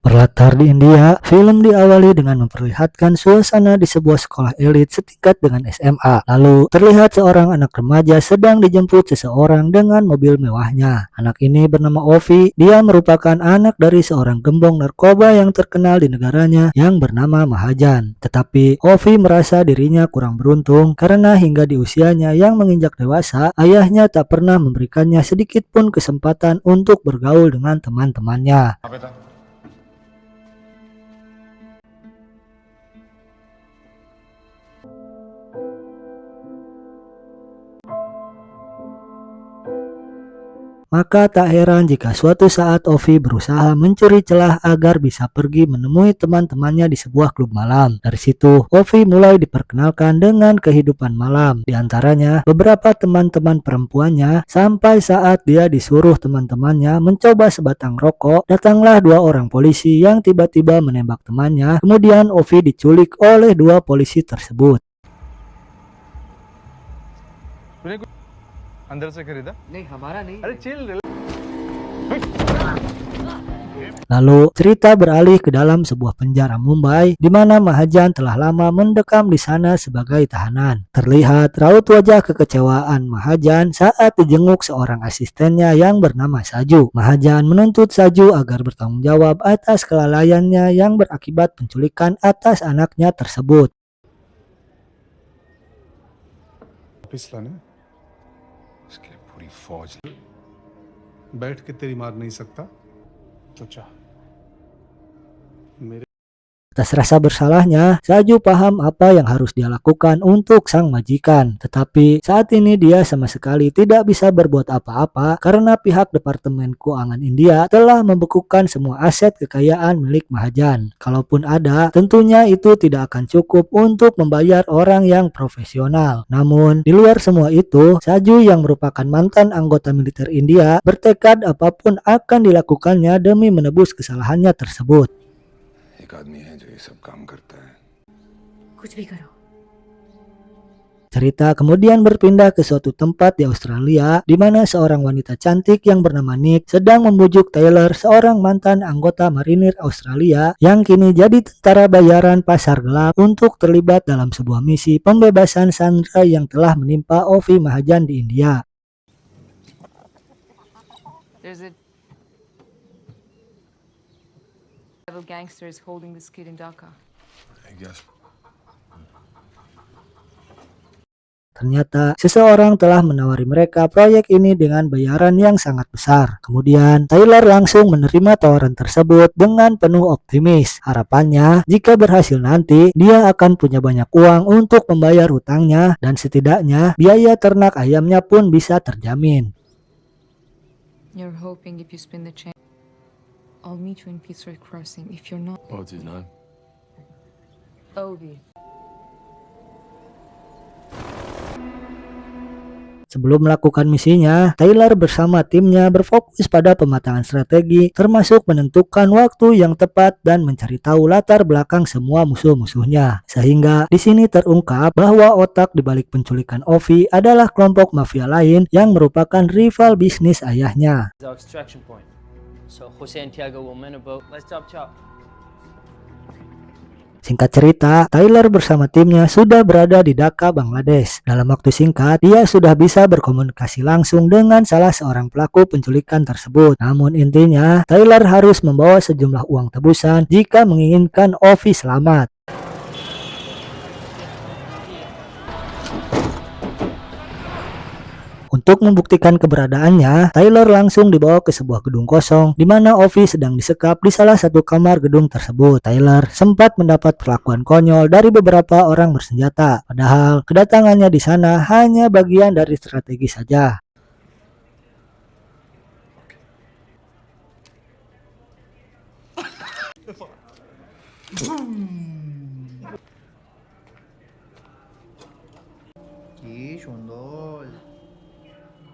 Berlatar di India, film diawali dengan memperlihatkan suasana di sebuah sekolah elit setingkat dengan SMA. Lalu, terlihat seorang anak remaja sedang dijemput seseorang dengan mobil mewahnya. Anak ini bernama Ovi. Dia merupakan anak dari seorang gembong narkoba yang terkenal di negaranya yang bernama Mahajan. Tetapi, Ovi merasa dirinya kurang beruntung karena hingga di usianya yang menginjak dewasa, ayahnya tak pernah memberikannya sedikit pun kesempatan untuk bergaul dengan teman-temannya. Maka tak heran jika suatu saat Ovi berusaha mencuri celah agar bisa pergi menemui teman-temannya di sebuah klub malam. Dari situ, Ovi mulai diperkenalkan dengan kehidupan malam. Di antaranya, beberapa teman-teman perempuannya, sampai saat dia disuruh teman-temannya mencoba sebatang rokok, datanglah dua orang polisi yang tiba-tiba menembak temannya. Kemudian Ovi diculik oleh dua polisi tersebut. अंदर से खरीदा नहीं हमारा नहीं अरे chill Lalu cerita beralih ke dalam sebuah penjara Mumbai di mana Mahajan telah lama mendekam di sana sebagai tahanan. Terlihat raut wajah kekecewaan Mahajan saat dijenguk seorang asistennya yang bernama Saju. Mahajan menuntut Saju agar bertanggung jawab atas kelalaiannya yang berakibat penculikan atas anaknya tersebut. पूरी फौज बैठ के तेरी मार नहीं सकता तो चाह मेरे Atas rasa bersalahnya, Saju paham apa yang harus dia lakukan untuk sang majikan. Tetapi saat ini dia sama sekali tidak bisa berbuat apa-apa karena pihak Departemen Keuangan India telah membekukan semua aset kekayaan milik Mahajan. Kalaupun ada, tentunya itu tidak akan cukup untuk membayar orang yang profesional. Namun, di luar semua itu, Saju yang merupakan mantan anggota militer India bertekad apapun akan dilakukannya demi menebus kesalahannya tersebut. एक आदमी है जो ये सब काम करता है कुछ भी करो Cerita kemudian berpindah ke suatu tempat di Australia di mana seorang wanita cantik yang bernama Nick sedang membujuk Taylor, seorang mantan anggota marinir Australia yang kini jadi tentara bayaran pasar gelap untuk terlibat dalam sebuah misi pembebasan sandera yang telah menimpa Ovi Mahajan di India. Gangsters holding this kid in Dhaka. I guess Ternyata seseorang telah menawari mereka proyek ini dengan bayaran yang sangat besar. Kemudian Taylor langsung menerima tawaran tersebut dengan penuh optimis. Harapannya jika berhasil nanti dia akan punya banyak uang untuk membayar hutangnya dan setidaknya biaya ternak ayamnya pun bisa terjamin. You're hoping if you spin the chain, I'll meet you in Fitzroy Crossing. If you're not, what's his name Ovi. Sebelum melakukan misinya, Taylor bersama timnya berfokus pada pematangan strategi, termasuk menentukan waktu yang tepat dan mencari tahu latar belakang semua musuh-musuhnya. Sehingga di sini terungkap bahwa otak di balik penculikan Ovi adalah kelompok mafia lain yang merupakan rival bisnis ayahnya. Singkat cerita, Taylor bersama timnya sudah berada di Dhaka, Bangladesh. Dalam waktu singkat, dia sudah bisa berkomunikasi langsung dengan salah seorang pelaku penculikan tersebut. Namun intinya, Taylor harus membawa sejumlah uang tebusan jika menginginkan Ovi selamat. Untuk membuktikan keberadaannya, Taylor langsung dibawa ke sebuah gedung kosong di mana Ovi sedang disekap di salah satu kamar gedung tersebut. Taylor sempat mendapat perlakuan konyol dari beberapa orang bersenjata, padahal kedatangannya di sana hanya bagian dari strategi saja.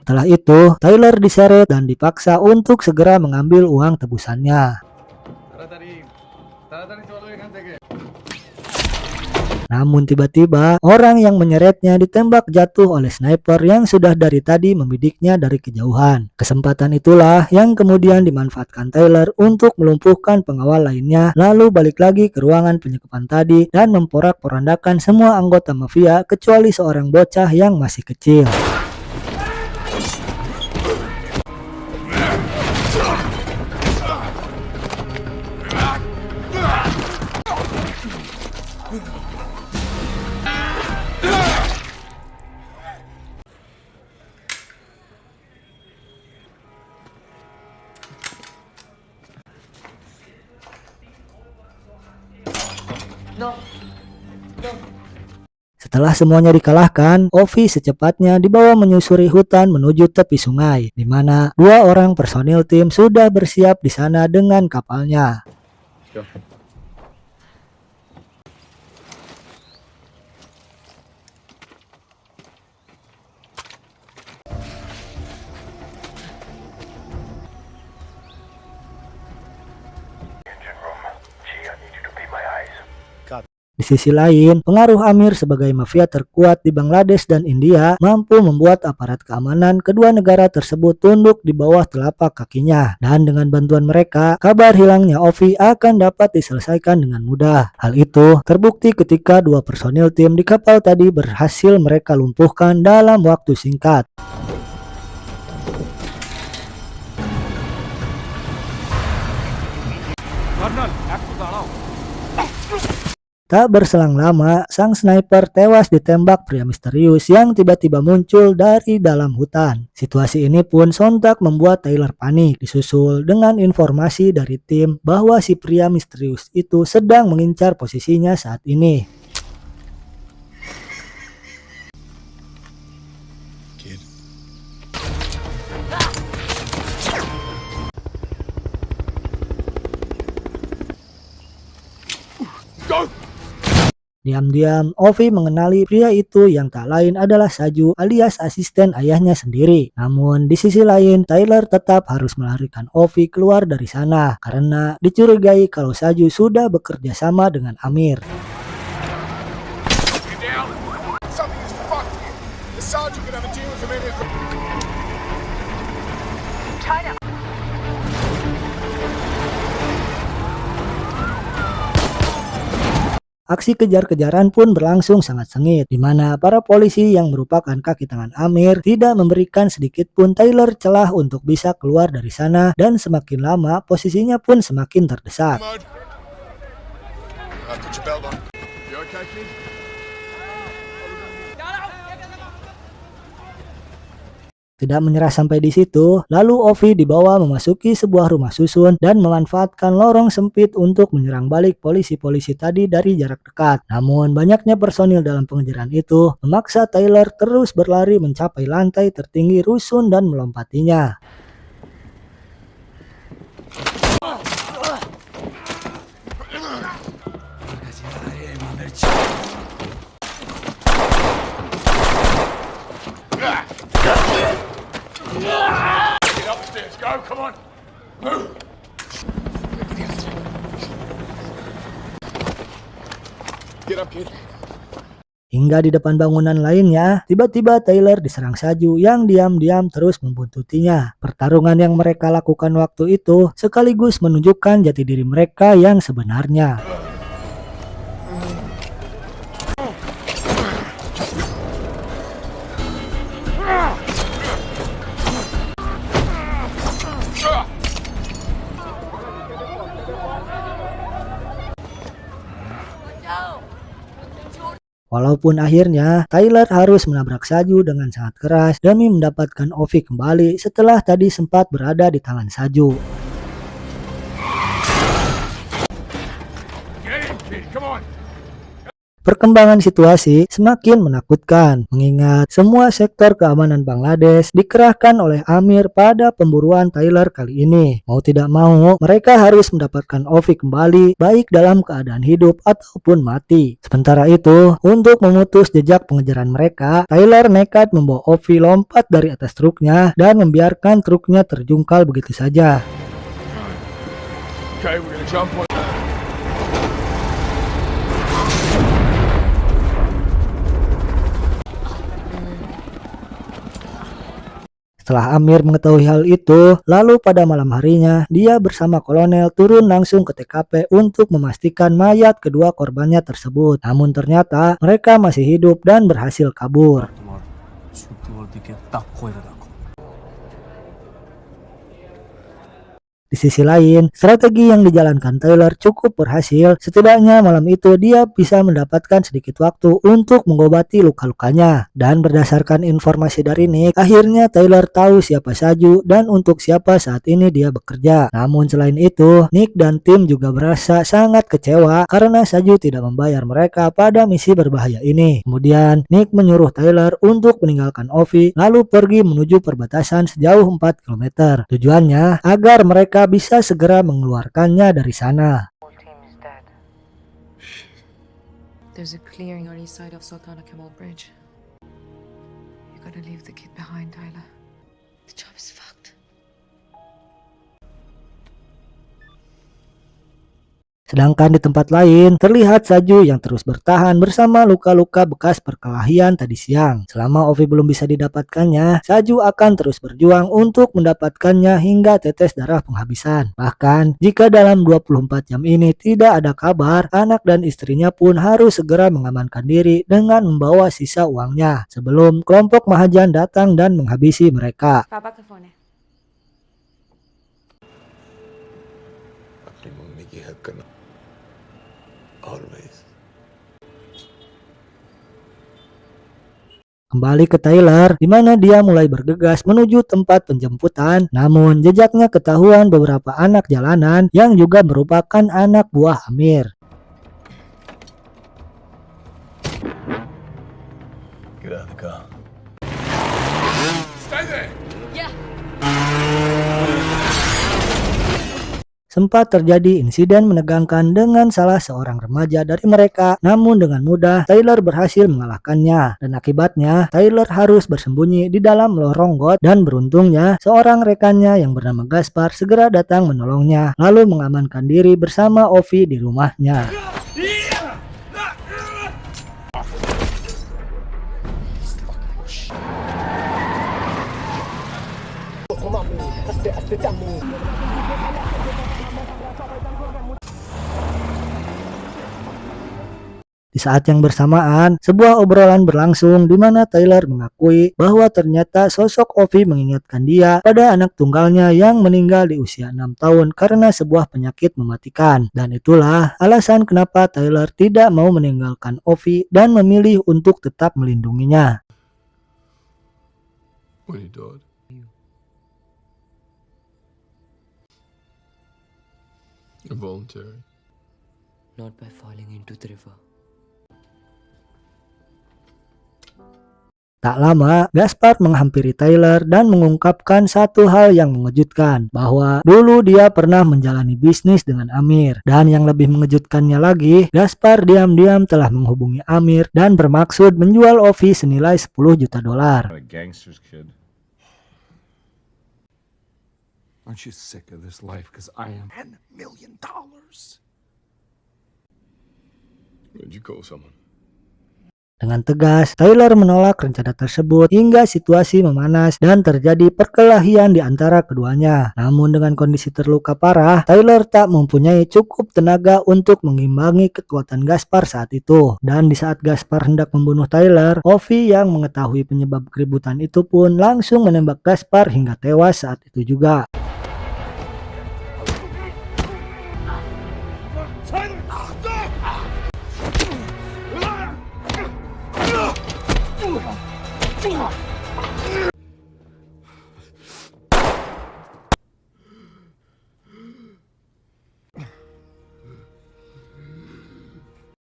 Setelah itu, Taylor diseret dan dipaksa untuk segera mengambil uang tebusannya. Namun tiba-tiba orang yang menyeretnya ditembak jatuh oleh sniper yang sudah dari tadi membidiknya dari kejauhan. Kesempatan itulah yang kemudian dimanfaatkan Tyler untuk melumpuhkan pengawal lainnya, lalu balik lagi ke ruangan penyekapan tadi dan memporak-porandakan semua anggota mafia kecuali seorang bocah yang masih kecil. Setelah semuanya dikalahkan, Ovi secepatnya dibawa menyusuri hutan menuju tepi sungai, di mana 2 orang personil tim sudah bersiap di sana dengan kapalnya. Di sisi lain, pengaruh Amir sebagai mafia terkuat di Bangladesh dan India mampu membuat aparat keamanan kedua negara tersebut tunduk di bawah telapak kakinya. Dan dengan bantuan mereka, kabar hilangnya Ovi akan dapat diselesaikan dengan mudah. Hal itu terbukti ketika 2 personil tim di kapal tadi berhasil mereka lumpuhkan dalam waktu singkat. Tak berselang lama, sang sniper tewas ditembak pria misterius yang tiba-tiba muncul dari dalam hutan. Situasi ini pun sontak membuat Tyler panik, disusul dengan informasi dari tim bahwa si pria misterius itu sedang mengincar posisinya saat ini. Diam-diam, Ovi mengenali pria itu yang tak lain adalah Saju alias asisten ayahnya sendiri. Namun di sisi lain, Tyler tetap harus melarikan Ovi keluar dari sana karena dicurigai kalau Saju sudah bekerja sama dengan Amir. Aksi kejar-kejaran pun berlangsung sangat sengit, di mana para polisi yang merupakan kaki tangan Amir tidak memberikan sedikit pun Tyler celah untuk bisa keluar dari sana, dan semakin lama posisinya pun semakin terdesak. Tidak menyerah sampai di situ, lalu Ovi dibawa memasuki sebuah rumah susun dan memanfaatkan lorong sempit untuk menyerang balik polisi-polisi tadi dari jarak dekat. Namun banyaknya personil dalam pengejaran itu memaksa Tyler terus berlari mencapai lantai tertinggi rusun dan melompatinya. Hingga di depan bangunan lainnya, tiba-tiba Tyler diserang Saju yang diam-diam terus membuntutinya. Pertarungan yang mereka lakukan waktu itu sekaligus menunjukkan jati diri mereka yang sebenarnya. Walaupun akhirnya Tyler harus menabrak Saju dengan sangat keras demi mendapatkan Ovi kembali setelah tadi sempat berada di tangan Saju. Perkembangan situasi semakin menakutkan, mengingat semua sektor keamanan Bangladesh dikerahkan oleh Amir pada pemburuan Tyler kali ini. Mau tidak mau, mereka harus mendapatkan Ovi kembali, baik dalam keadaan hidup ataupun mati. Sementara itu, untuk memutus jejak pengejaran mereka, Tyler nekat membawa Ovi lompat dari atas truknya dan membiarkan truknya terjungkal begitu saja. Setelah Amir mengetahui hal itu, lalu pada malam harinya, dia bersama kolonel turun langsung ke TKP untuk memastikan mayat kedua korbannya tersebut. Namun ternyata mereka masih hidup dan berhasil kabur. তোমার শুক্রবার দিকে তাক করে রাখো। Di sisi lain, strategi yang dijalankan Taylor cukup berhasil. Setidaknya malam itu dia bisa mendapatkan sedikit waktu untuk mengobati luka-lukanya. Dan berdasarkan informasi dari Nick, akhirnya Taylor tahu siapa Saju dan untuk siapa saat ini dia bekerja. Namun selain itu, Nick dan tim juga merasa sangat kecewa karena Saju tidak membayar mereka pada misi berbahaya ini. Kemudian, Nick menyuruh Taylor untuk meninggalkan Ovi lalu pergi menuju perbatasan sejauh 4 km. Tujuannya agar mereka bisa segera mengeluarkannya dari sana. There's a clearing on east side of Sultana Kemal Bridge. You gotta leave the kid behind, Tyler. The job is fucked. Sedangkan di tempat lain, terlihat Saju yang terus bertahan bersama luka-luka bekas perkelahian tadi siang. Selama Ovi belum bisa didapatkannya, Saju akan terus berjuang untuk mendapatkannya hingga tetes darah penghabisan. Bahkan, jika dalam 24 jam ini tidak ada kabar, anak dan istrinya pun harus segera mengamankan diri dengan membawa sisa uangnya sebelum kelompok Mahajan datang dan menghabisi mereka. पापा का फोन है। अपनी मम्मी की हक करना always. Kembali ke Taylor, di mana dia mulai bergegas menuju tempat penjemputan. Namun, jejaknya ketahuan beberapa anak jalanan yang juga merupakan anak buah Amir. Get out of the car. Sempat terjadi insiden menegangkan dengan salah seorang remaja dari mereka, namun dengan mudah Taylor berhasil mengalahkannya. Dan akibatnya, Taylor harus bersembunyi di dalam lorong got dan beruntungnya, seorang rekannya yang bernama Gaspar segera datang menolongnya, lalu mengamankan diri bersama Ovi di rumahnya. Di saat yang bersamaan, sebuah obrolan berlangsung di mana Taylor mengakui bahwa ternyata sosok Ovi mengingatkan dia pada anak tunggalnya yang meninggal di usia 6 tahun karena sebuah penyakit mematikan. Dan itulah alasan kenapa Taylor tidak mau meninggalkan Ovi dan memilih untuk tetap melindunginya. When he died. Involuntary. Not by falling into the river. Tak lama, Gaspar menghampiri Taylor dan mengungkapkan satu hal yang mengejutkan, bahwa dulu dia pernah menjalani bisnis dengan Amir. Dan yang lebih mengejutkannya lagi, Gaspar diam-diam telah menghubungi Amir dan bermaksud menjual Ovi senilai 10 juta dolar. A gangster's kid. Aren't you sick of this life? Because I am. $10 million. Where'd you call someone? Dengan tegas, Taylor menolak rencana tersebut hingga situasi memanas dan terjadi perkelahian di antara keduanya. Namun dengan kondisi terluka parah, Taylor tak mempunyai cukup tenaga untuk mengimbangi kekuatan Gaspar saat itu. Dan di saat Gaspar hendak membunuh Taylor, Ovi yang mengetahui penyebab keributan itu pun langsung menembak Gaspar hingga tewas saat itu juga.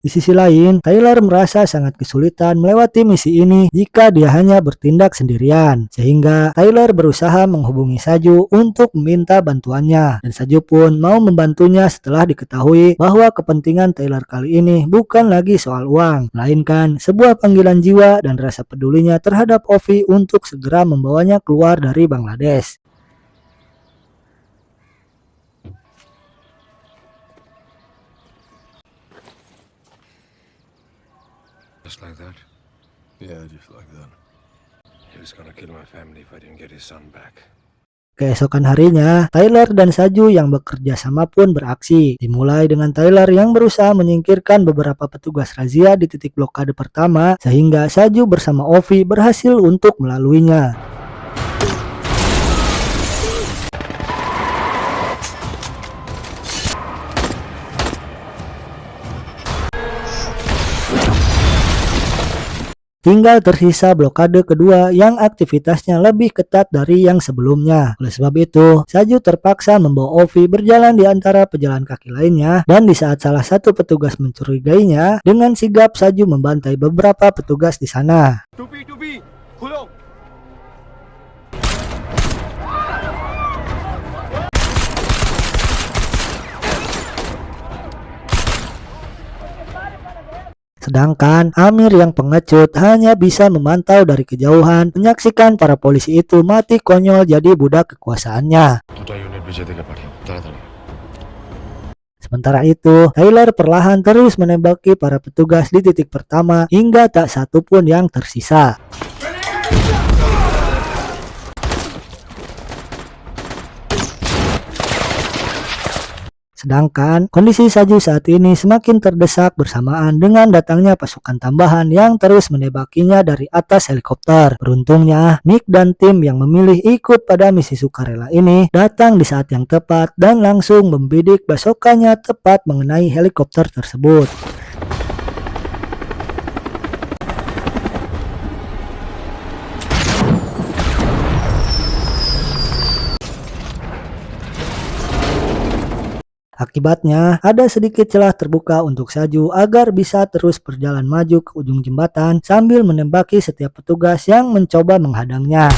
Di sisi lain, Taylor merasa sangat kesulitan melewati misi ini jika dia hanya bertindak sendirian. Sehingga Taylor berusaha menghubungi Saju untuk meminta bantuannya. Dan Saju pun mau membantunya setelah diketahui bahwa kepentingan Taylor kali ini bukan lagi soal uang, melainkan sebuah panggilan jiwa dan rasa pedulinya terhadap Ovi untuk segera membawanya keluar dari Bangladesh. Just like that? Yeah, just like that. He was gonna kill my family if I didn't get his son back. Keesokan harinya, Tyler dan Saju yang bekerja sama pun beraksi. Dimulai dengan Tyler yang berusaha menyingkirkan beberapa petugas razia di titik blokade pertama, sehingga Saju bersama Ovi berhasil untuk melaluinya. Tinggal tersisa blokade kedua yang aktivitasnya lebih ketat dari yang sebelumnya. Oleh sebab itu, Saju terpaksa membawa Ovi berjalan di antara pejalan kaki lainnya, dan di saat salah satu petugas mencurigainya, dengan sigap Saju membantai beberapa petugas di sana. Sedangkan Amir yang pengecut hanya bisa memantau dari kejauhan, menyaksikan para polisi itu mati konyol jadi budak kekuasaannya. Sementara itu, Tyler perlahan terus menembaki para petugas di titik pertama hingga tak satu pun yang tersisa. Sedangkan kondisi Saju saat ini semakin terdesak bersamaan dengan datangnya pasukan tambahan yang terus menembakinya dari atas helikopter. Beruntungnya, Nick dan tim yang memilih ikut pada misi sukarela ini datang di saat yang tepat dan langsung membidik basokannya tepat mengenai helikopter tersebut. Akibatnya, ada sedikit celah terbuka untuk Saju agar bisa terus berjalan maju ke ujung jembatan sambil menembaki setiap petugas yang mencoba menghadangnya.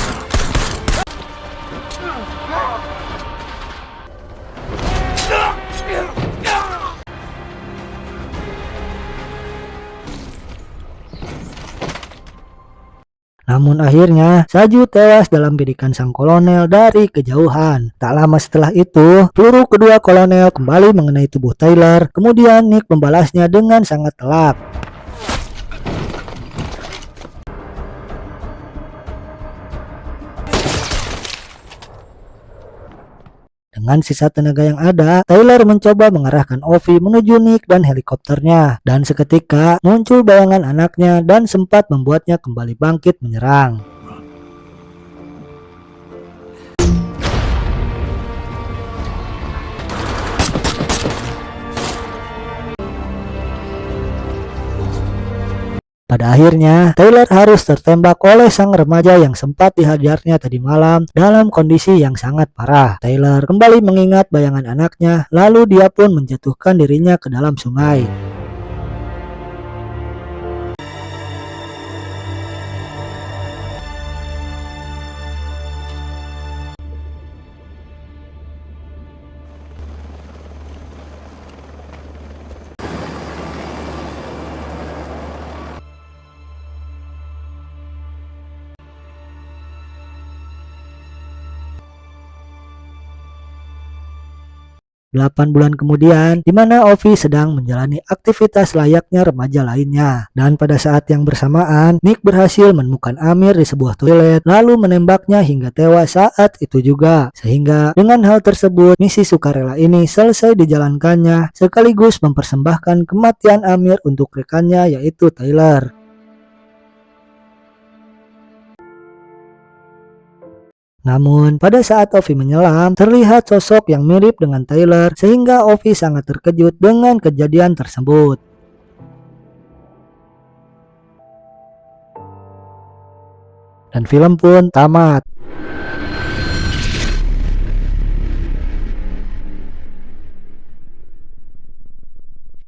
Namun akhirnya, Saju tewas dalam bidikan sang kolonel dari kejauhan. Tak lama setelah itu, peluru kedua kolonel kembali mengenai tubuh Tyler, kemudian Nick membalasnya dengan sangat telak. Dengan sisa tenaga yang ada, Tyler mencoba mengarahkan Ovi menuju Nick dan helikopternya. Dan seketika muncul bayangan anaknya dan sempat membuatnya kembali bangkit menyerang. Pada akhirnya, Tyler harus tertembak oleh sang remaja yang sempat dihajarnya tadi malam dalam kondisi yang sangat parah. Tyler kembali mengingat bayangan anaknya, lalu dia pun menjatuhkan dirinya ke dalam sungai. Delapan bulan kemudian, di mana Ovi sedang menjalani aktivitas layaknya remaja lainnya. Dan pada saat yang bersamaan, Nick berhasil menemukan Amir di sebuah toilet, lalu menembaknya hingga tewas saat itu juga. Sehingga dengan hal tersebut, misi sukarela ini selesai dijalankannya, sekaligus mempersembahkan kematian Amir untuk rekannya yaitu Tyler. Namun, pada saat Ovi menyelam, terlihat sosok yang mirip dengan Tyler sehingga Ovi sangat terkejut dengan kejadian tersebut. Dan film pun tamat.